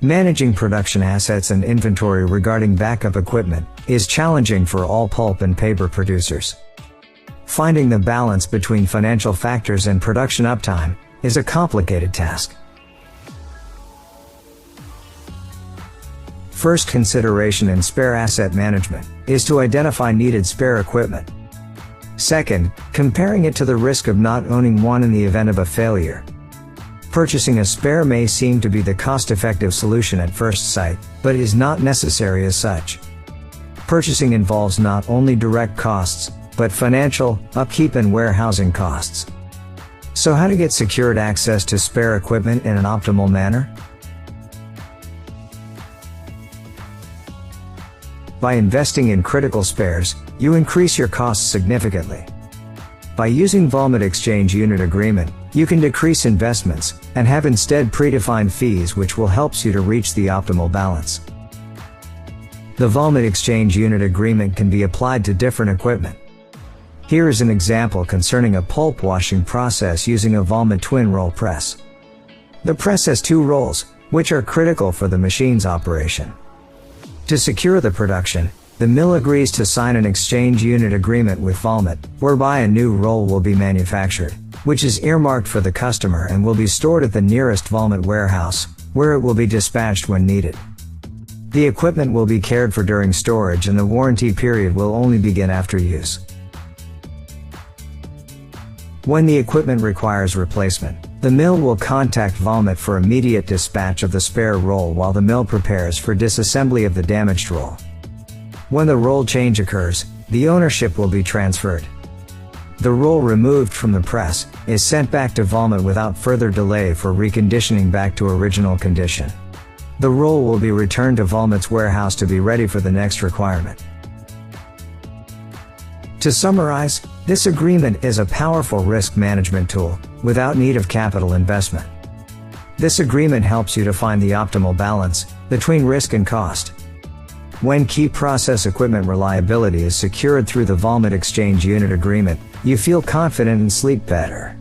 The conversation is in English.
Managing production assets and inventory regarding backup equipment is challenging for all pulp and paper producers. Finding the balance between financial factors and production uptime is a complicated task. First consideration in spare asset management is to identify needed spare equipment. Second, comparing it to the risk of not owning one in the event of a failure. Purchasing a spare may seem to be the cost-effective solution at first sight, but is not necessary as such. Purchasing involves not only direct costs, but financial, upkeep and warehousing costs. So how to get secured access to spare equipment in an optimal manner? By investing in critical spares, you increase your costs significantly. By using Valmet Exchange Unit Agreement, you can decrease investments and have instead predefined fees which will help you to reach the optimal balance. The Valmet Exchange Unit Agreement can be applied to different equipment. Here is an example concerning a pulp washing process using a Valmet TwinRoll press. The press has 2 rolls, which are critical for the machine's operation. To secure the production, the mill agrees to sign an exchange unit agreement with Valmet, whereby a new roll will be manufactured, which is earmarked for the customer and will be stored at the nearest Valmet warehouse, where it will be dispatched when needed. The equipment will be cared for during storage and the warranty period will only begin after use. When the equipment requires replacement, the mill will contact Valmet for immediate dispatch of the spare roll while the mill prepares for disassembly of the damaged roll. When the roll change occurs, the ownership will be transferred. The roll removed from the press is sent back to Valmet without further delay for reconditioning back to original condition. The roll will be returned to Valmet's warehouse to be ready for the next requirement. To summarize, this agreement is a powerful risk management tool without need of capital investment. This agreement helps you to find the optimal balance between risk and cost. When key process equipment reliability is secured through the Valmet Exchange Unit Agreement, you feel confident and sleep better.